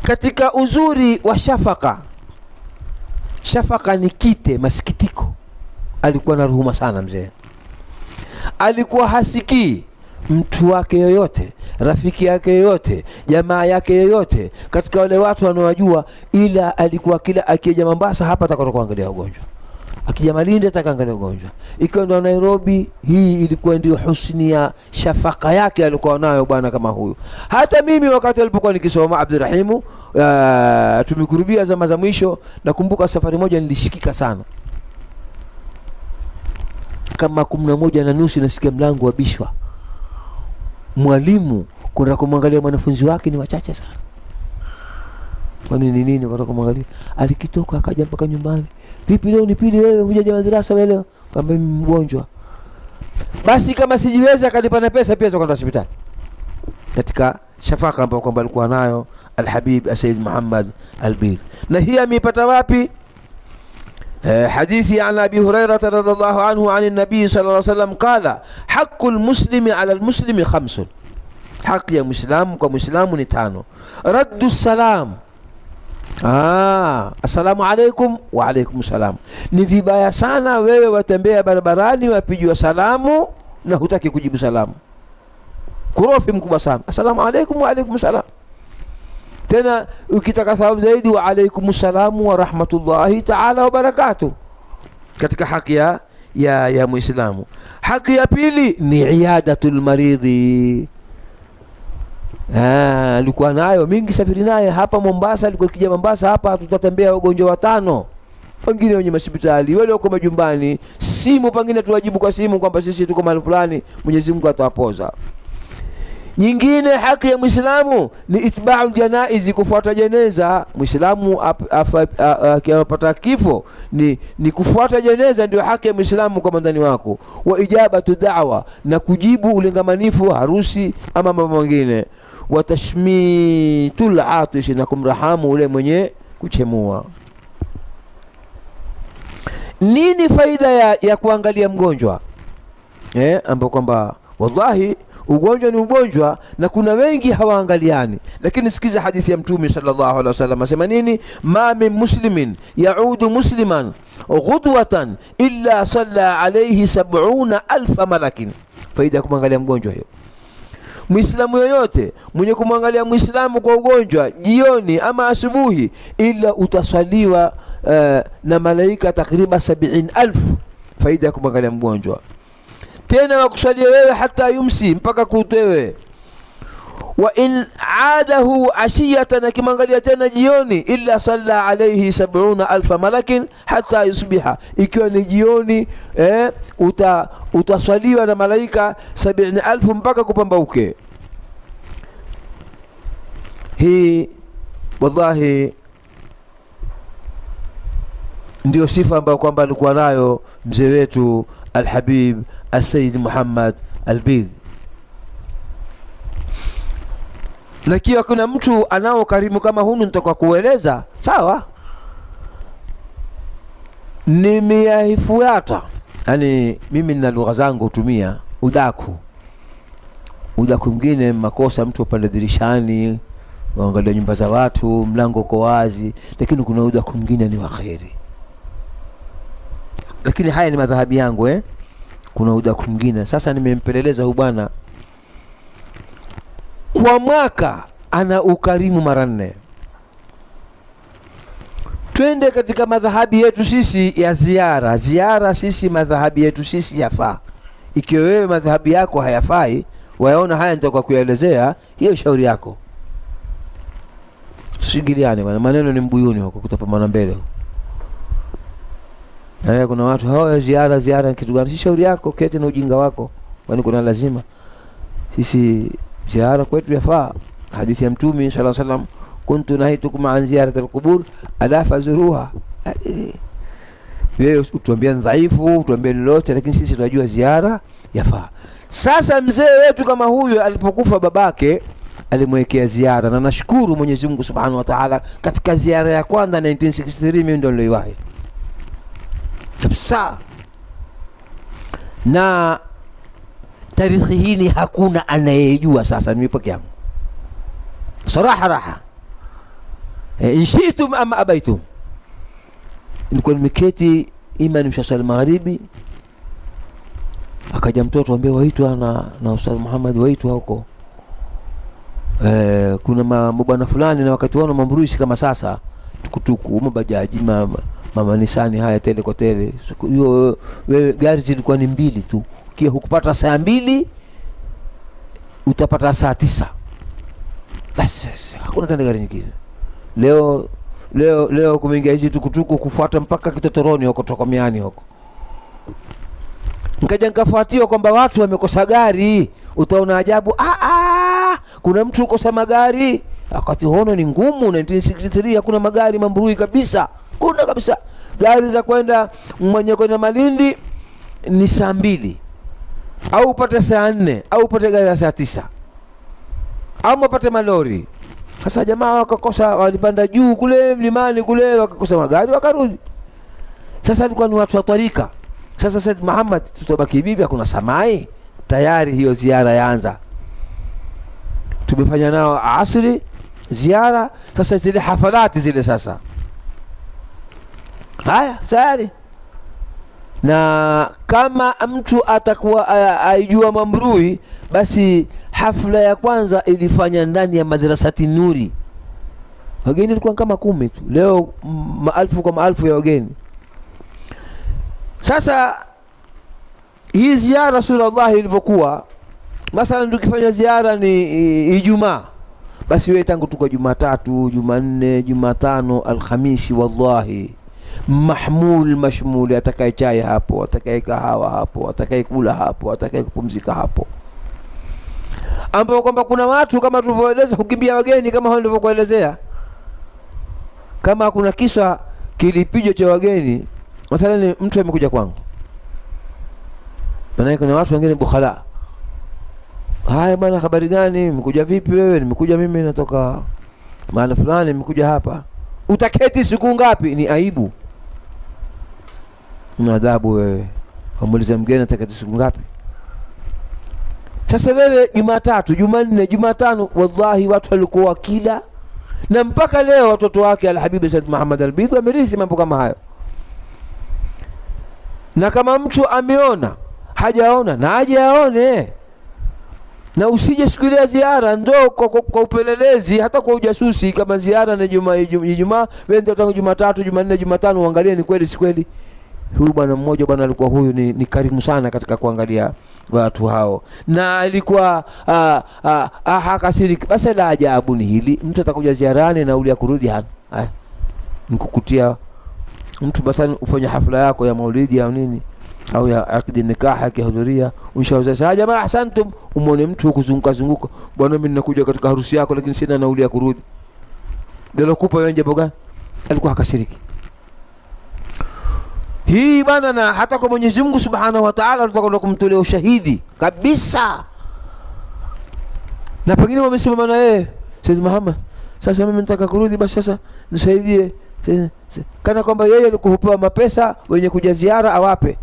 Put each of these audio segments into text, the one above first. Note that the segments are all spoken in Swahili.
Katika uzuri wa shafaka, shafaka ni kite, masikitiko. Alikuwa na huruma sana mzee. Alikuwa hasikii mtu wake yoyote, rafiki yake yoyote, jamaa yake yoyote katika wale watu wanaojua, ila alikuwa kila akija Mombasa hapa atakatoka kuangalia ugonjwa, akija Malindi atakaangalia ugonjwa, ikiwa ndo Nairobi. Hii ilikuwa ndio husni ya shafaka yake alikuwa nayo bwana kama huyu. Hata mimi wakati alipokuwa nikisoma AbdurRahim, tumekurubia zama za mwisho, nakumbuka safari moja nilishikika sana, kama 11:30 nasikia mlango wabishwa. Mwalimu kwenda kumwangalia mwanafunzi wake ni wachache sana. Kwa nini kwenda kumwangalia? Alikitoka akaja mpaka nyumbani. Vipi leo ni pili wewe hujaja madrasa wewe leo? Kama mimi mgonjwa. Basi kama sijiweza akanipa na pesa pia za kwenda hospitali. Katika shafaka ambayo kwamba alikuwa nayo Al-Habib Sayyid Muhammad Al-Beidh. Na hii ameipata wapi? حديثي عن أبي هريرة رضي الله عنه عن النبي صلى الله عليه وسلم قال حق المسلم على المسلم 5. حق يا مسلم كمسلم نتانو. رد السلام. Assalamu alaikum wa alaikum salam. Ni vibaya sana wewe watembea barabarani wapigiwa salamu na hutaki kujibu salamu. Kurofi mkubwa sana. Assalamu alaikum wa alaikum salam. Tena ukitaka thawabu zaidi, wa alaikum salamu wa rahmatullahi ta'ala wa barakatuh. Katika haki ya Muislamu. Haki ya pili ni iyadatul maridhi. Alikuwa nayo mingi, safiri naye hapa Mombasa. Alikuwa kija Mombasa hapa, tutatembea wagonjwa 5, wengine wenye hospitali, wale wako majumbani. Simu pengine tuwajibu kwa simu kwamba sisi tuko mahali fulani, Mwenyezi Mungu atawapoza. Nyingine haki ya Muislamu ni itba'ul janaizi, kufuata jeneza. Muislamu akipata kifo ni kufuata jeneza, ndio haki ya Muislamu kwa ndani wako. Wa ijabatu da'wa, na kujibu ulingamanifu harusi ama mambo mengine. Wa tashmitul atish, na kumrahamu ule mwenye kuchemua. Nini faida ya kuangalia mgonjwa? Ambapo kwamba wallahi ugonjwa ni ugonjwa na kuna wengi hawaangaliani. Lakini sikiza hadithi ya Mtume sallallahu alaihi wasallam asema nini? Ma min muslimin yaudu musliman ghudwatan illa salla alayhi 70,000 malakin. Faida kumwangalia mgonjwa hiyo. Muislamu yoyote mwenye kumwangalia Muislamu kwa ugonjwa jioni ama asubuhi, ila utaswaliwa na malaika takriban 70,000. Faida kumwangalia mgonjwa. Tena wakuswalia wewe hata yumsi, mpaka kutewe. Wa in aadahu ashiyatan, kimwangalia tena jioni, illa salla alayhi 70,000 malakin hata yusbiha. Ikiwa ni jioni utaswaliwa na malaika 70,000 mpaka kupambauke. Hii wallahi ndio sifa ambayo kwamba alikuwa nayo mzee wetu Al-Habib Sayyid Muhammad Al-Beidh. Na kiwa kuna mtu anao karimu kama hunu nitakuwa kueleza, sawa? Nimeyahifuata. Yani mimi nina lugha zangu hutumia udaku mwingine makosa, mtu upande dirishani waangalia nyumba za watu, mlango uko wazi, lakini kuna udaku mwingine ni waheri. Lakini haya ni madhahabi yangu kuna udaku mwingine. Sasa nimempeleleza huyu bwana, kwa mwaka ana ukarimu mara 4. Twende katika madhahabi yetu sisi ya ziara sisi madhahabi yetu sisi yafaa. Ikiwa wewe madhahabi yako hayafai, waona haya nitakuwa kuelezea, hiyo shauri yako. Sigiliane bwana, maneno ni mbuyuni huko kutapambana mbele. Na kuna watu hao ziara kitu gani? Si shauri yako, kete na ujinga wako. Kwani kuna lazima sisi ziara kwetu yafaa? Hadithi ya Mtume sallallahu alaihi wasallam, kuntu nahitukum an ziyarati al-qubur ala fazuruha. Wewe utuambia dhaifu, utuambia lolote, lakini sisi tunajua ziara yafaa. Sasa mzee wetu kama huyu alipokufa babake alimwekea ziara, na nashukuru Mwenyezi Mungu Subhanahu wa Ta'ala, katika ziara ya kwanza 1963 mimi ndio niliwahi kabisa. Na tarikhi hii hakuna anayejua, sasa mimi peke yangu. Saraha raha. inshitum ama abaitum. Nilikuwa nimeketi ima nimshasali magharibi, akaja mtoto ambaye waitwa na Ustadh Muhammad, waitwa huko kuna mabwana fulani, na wakati wao mamruisi kama sasa tukutuku mabajaji mama Nisani haya tele kwa tele, hiyo wewe gari zilikuwa ni mbili tu, kia hukupata saa 2 utapata saa 9 basi, hakuna tena gari nyingine. Leo kumeingia hizi tukutuku kufuata mpaka Kitotoroni huko toka Miani huko. Nikaja nikafuatiwa kwamba watu wamekosa gari, utaona ajabu. Kuna mtu ukosa magari, wakati hono ni ngumu. 1963 hakuna magari Mambrui kabisa, kuna kabisa. Gari za kwenda mwenye kwenda Malindi ni saa 2 au upate saa 4 au upate gari ya saa 9 au upate malori. Sasa jamaa wakakosa, walipanda juu kule mlimani kule, wakakosa magari wakarudi. Sasa alikuwa ni watu wa tarika. Sasa Said Muhammad, tutabaki bibi, hakuna samai. Tayari hiyo ziara yaanza, tumefanya nao asri ziara. Sasa zile hafalati zile sasa haya tayari, na kama mtu atakuwa aijua Mambrui, basi hafla ya kwanza ilifanya ndani ya madrasati Nuri. Wageni walikuwa kama 10 tu, leo maelfu kwa maelfu ya wageni. Sasa hii ziara Rasulullah ilivyokuwa, mathalan tukifanya ziara ni Ijumaa, basi wewe tangu tuko Jumatatu, Jumanne, Jumatano, Alhamisi, wallahi mahmul mashmul, atakaye chai hapo, atakaye kahawa hapo, atakaye kula hapo, atakaye kupumzika hapo. Ambapo kwamba kuna watu kama tulivyoeleza hukimbia wageni, kama hao nilivyokuelezea. Kama kuna kiswa kilipijo cha wageni, mathalan mtu amekuja kwangu, maana kuna watu wengine bukhala. Haya bwana, habari gani? Nimekuja vipi wewe? Nimekuja mimi natoka mahali fulani, nimekuja hapa. Utaketi siku ngapi? Ni aibu na adhabu wewe. Wamuuliza mgeni ataketi siku ngapi? Sasa wewe Jumatatu, Jumanne, Jumatano, wallahi watu walikuwa kila, na mpaka leo watoto wake Al-Habibi Said Muhammad Al-Beidh wamerithi mambo kama hayo. Na kama mtu ameona hajaona, na aje aone. Na usije siku ile ziara ndo kwa upelelezi, hata kwa ujasusi. Kama ziara na Ijumaa, wewe ndio tangu Jumatatu, Jumanne, Jumatano uangalie ni kweli si kweli. Huyu bwana mmoja bwana alikuwa huyu ni karimu sana katika kuangalia watu hao, na alikuwa hakasiriki. Basi la ajabu ni hili, mtu atakuja ziarani na ule ya kurudi hana. Nikukutia mtu basi ufanye hafla yako ya maulidi au nini au ya akidi nikah akihudhuria, unshauza jamaa ahsantum, umone mtu kuzunguka, bwana mimi ninakuja katika harusi yako lakini sina nauli ya kurudi. Ndio kupa wewe jambo gani? Alikuwa hakasiriki. Hii bana, na hata kwa Mwenyezi Mungu Subhanahu wa Ta'ala tutakwenda kumtolea ushahidi kabisa. Na pengine wamesimama na yeye Said Muhammad, sasa mimi nataka kurudi, basi sasa nisaidie. Kana kwamba yeye alikuwa mapesa wenye kuja ziara awape.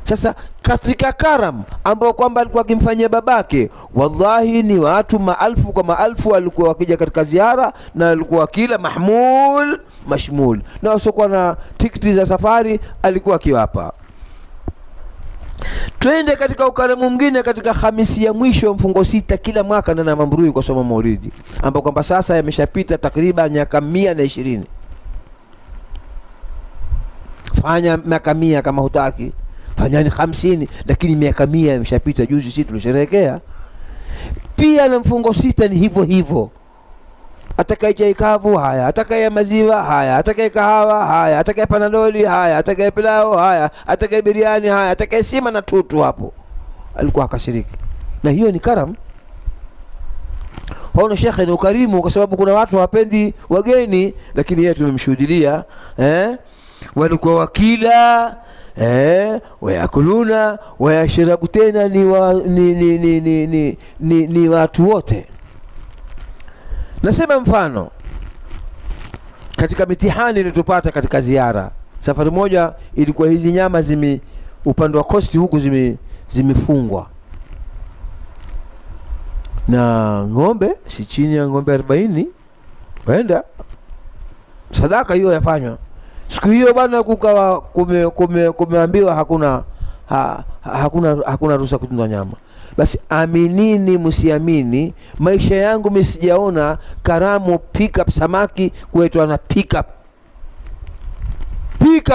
Sasa katika karam ambao kwamba alikuwa akimfanyia babake, wallahi ni watu maelfu kwa maelfu walikuwa wakija katika ziara, na alikuwa kila mahmul mashmul, na wasiokuwa na tiketi za safari alikuwa akiwapa. Twende katika ukarimu mwingine, katika Hamisi ya mwisho mfungo 6 kila mwaka na Mambrui kwa somo maulidi, ambao kwamba sasa yameshapita takriban miaka 120. Fanya miaka 100 kama hutaki, fanyani 50, lakini miaka 100 imeshapita. Juzi sisi tulisherehekea. Pia na mfungo 6 ni hivyo hivyo. Atakaye chai kavu haya, atakaye maziwa haya, atakaye kahawa haya, atakaye panadoli haya, atakaye pilau haya, atakaye biriani haya, atakaye sima na tutu hapo. Alikuwa akashiriki. Na hiyo ni karam. Haona shekhe ni ukarimu, kwa sababu kuna watu hawapendi wageni, lakini yeye tumemshuhudia walikuwa wakila wayakuluna wayashrabu, tena ni watu wote. Nasema mfano katika mitihani ilitupata katika ziara. Safari moja ilikuwa hizi nyama upande wa kosti huku zimefungwa, na ng'ombe si chini ya ng'ombe 40 wenda sadaka hiyo yafanywa. Siku hiyo bwana kukawa kumeambiwa hakuna ruhusa kutunda nyama. Basi aminini msiamini, maisha yangu mimi sijaona karamu pick up samaki kuitwa na pick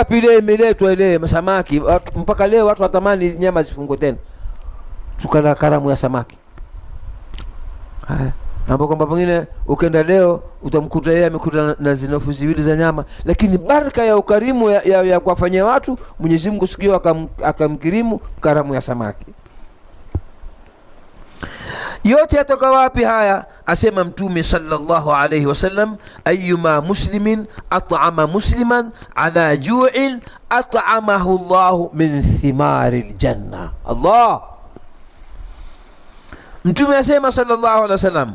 up ile imeletwa ile samaki mpaka leo watu watamani nyama zifungwe tena. Tukala karamu ya samaki. Haya, ambapo kwamba pengine ukenda leo utamkuta yeye amekuta na zinofu ziwili za nyama, lakini baraka ya ukarimu ya kuwafanyia watu, Mwenyezi Mungu sikio akamkirimu karamu ya samaki. Yote yatoka wapi haya? Asema Mtume sallallahu alayhi wasallam, ayyuma muslimin at'ama musliman ala ju'in at'amahu Allah min thimari aljanna. Allah, Mtume asema sallallahu alayhi wasallam,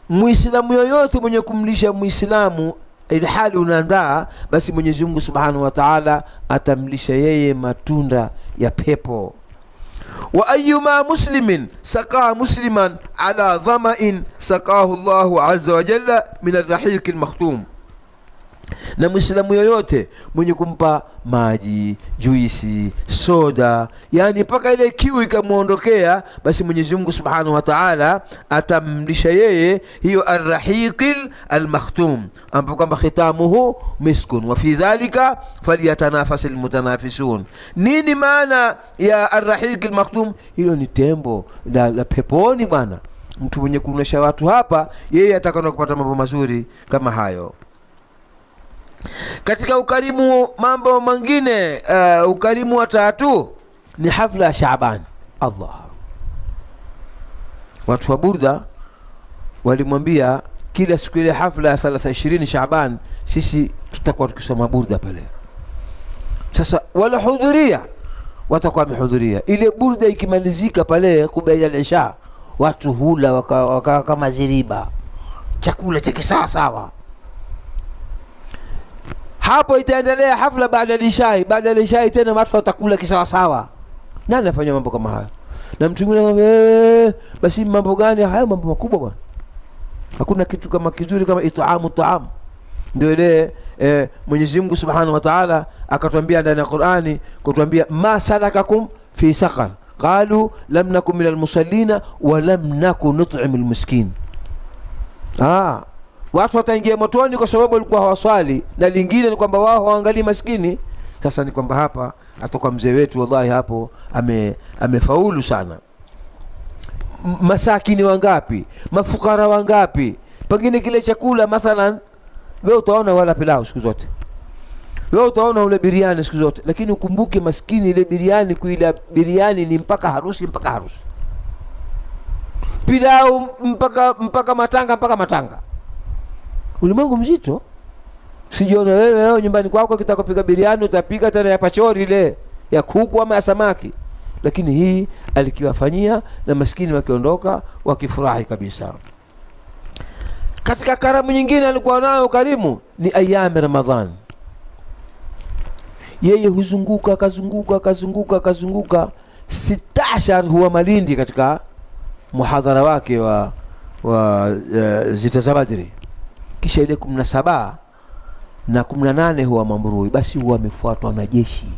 Muislamu yoyote mwenye kumlisha Muislamu ilhali unaandaa, basi Mwenyezi Mungu Subhanahu wa Ta'ala atamlisha yeye matunda ya pepo. Wa ayyuma muslimin saqa musliman ala dhama'in saqahu Allahu azza wa jalla min ar-rahiq al-makhtum. Na Muislamu yoyote mwenye kumpa maji, juisi, soda, yani mpaka ile kiu ikamuondokea, basi Mwenyezi Mungu Subhanahu wa Ta'ala atamlisha yeye hiyo ar-rahiqil al-makhtum, ambapo kwamba khitamuhu miskun wa fi dhalika falyatanafasil mutanafisun. Nini maana ya ar-rahiqil makhtum? Hilo ni tembo la peponi bwana. Mtu mwenye kunyesha watu hapa, yeye atakana kupata mambo mazuri kama hayo. Katika ukarimu, mambo mengine, ukarimu wa tatu ni hafla ya Shaaban. Allah, watu wa Burda walimwambia kila siku ile hafla ya 23 Shaaban sisi tutakuwa tukisoma Burda pale. Sasa wala hudhuria, watakuwa wamehudhuria ile Burda. Ikimalizika pale kubaila al-isha, watu hula waka kama ziriba, chakula cha kisawa. Hapo itaendelea hafla baada ya ishai. Baada ya ishai tena watu watakula kisawa sawa. Nani anafanya mambo kama haya? Na mtu mwingine anamwambia basi mambo gani haya? Mambo makubwa bwana. Hakuna kitu kama kizuri kama it'amu ta'am. Ndio ile Mwenyezi Mungu Subhanahu wa Ta'ala akatuambia ndani ya Qur'ani, kutuambia ma salakakum fi saqar qalu lam nakum minal musallina wa lam nakun nut'imul miskin. Watu wataingia motoni kwa sababu walikuwa hawaswali, na lingine ni kwamba wao hawaangalii maskini. Sasa ni kwamba hapa atoka mzee wetu, wallahi hapo amefaulu sana. Masakini wangapi, mafukara wangapi, pengine kile chakula mathalan wewe utaona wala pilau siku zote, wewe utaona ule biriani siku zote, lakini ukumbuke maskini ile biriani, kuila biriani ni mpaka harusi, pilau mpaka matanga. Ulimwengu mzito. Sijiona wewe leo nyumbani kwako kitakopika biriani utapika tena ya pachori ile ya kuku ama ya samaki, lakini hii alikiwafanyia na maskini wakiondoka wakifurahi kabisa. Katika karamu nyingine alikuwa nayo karimu ni ayami Ramadhan. Yeye huzunguka kazunguka 16 huwa Malindi katika muhadhara wake wa zita za Badri. Kisha ile 17 na 18 huwa Mambrui, basi huwa amefuatwa na jeshi.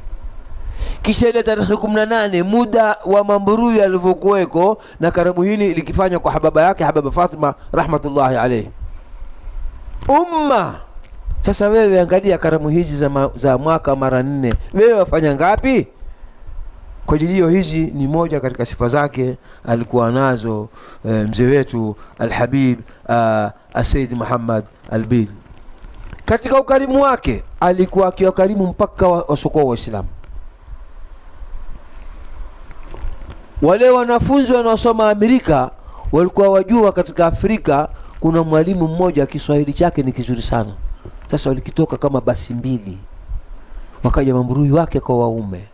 Kisha ile tarehe 18 muda wa Mambrui alivyokuweko, na karamu hili likifanywa kwa hababa yake Hababa Fatima rahmatullahi alayhi. Sasa wewe angalia karamu hizi za mwaka mara 4, wewe wafanya ngapi? Kwa ajili hizi ni moja katika sifa zake alikuwa nazo mzee wetu Al-Habib Sayyid Muhammad Al-Beidh. Katika ukarimu wake alikuwa akiwakarimu mpaka wasiokuwa Waislamu. Wale wanafunzi wanaosoma Amerika walikuwa wajua katika Afrika kuna mwalimu mmoja Kiswahili chake ni kizuri sana. Sasa walikitoka kama basi 2, wakaja Mambrui wake kwa waume.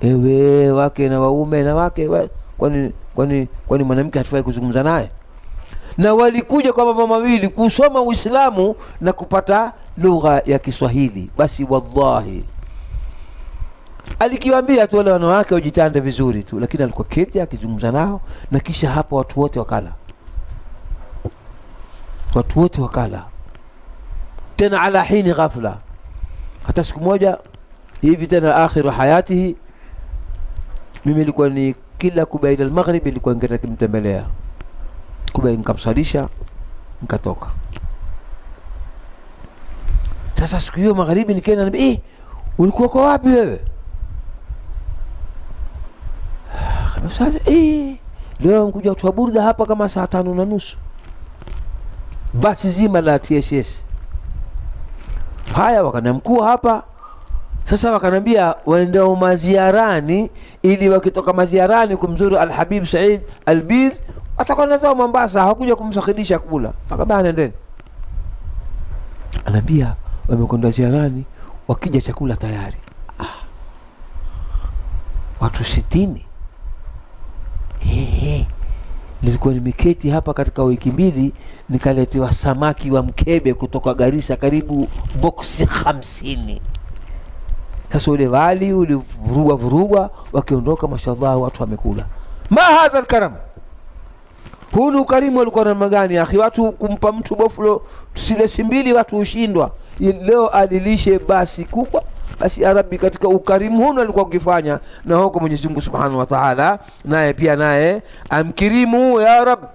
Ewe wake na waume na wake, kwani mwanamke hatufai kuzungumza naye? Na walikuja kwa mama mawili kusoma Uislamu na kupata lugha ya Kiswahili. Basi wallahi alikiwaambia tu wale wanawake wajitande vizuri tu, lakini alikuwa keti akizungumza nao, na kisha hapo watu wote wakala. tena ala hini ghafla. Hata siku moja hivi tena akhiru hayatihi, mimi nilikuwa ni kila kubaida al-maghrib nilikuwa ngeta kumtembelea, kubaida nikamsalisha nikatoka. Sasa siku hiyo magharibi nikaenda, niambia ulikuwa kwa wapi wewe? Sasa leo nikuja kutoa burda hapa kama saa 5:30. Basi zima la TSS. Haya, wakanamkuu hapa. Sasa wakanambia waendao maziarani, ili wakitoka maziarani kumzuru Al-Habib Said Al-Beidh atakuwa nazao Mombasa, hakuja kumsakhidisha kula. Akabana nendeni. Anambia wamekwenda ziarani, wakija chakula tayari. Watu 60. Nilikuwa nimeketi hapa katika wiki mbili, nikaletewa samaki wa mkebe kutoka Garissa karibu boksi 50. Sasa ule wali ulivurugwa wakiondoka, mashallah watu wamekula. Ma hadha alkaram, huu ukarimu ulikuwa namna gani akhi? Watu kumpa mtu boflo silesi 2 watu ushindwa. Leo alilishe basi kubwa. Basi ya Rabbi, katika ukarimu huu alikuwa ukifanya, na huko Mwenyezi Mungu Subhanahu wa Ta'ala naye pia naye amkirimu ya Rabbi.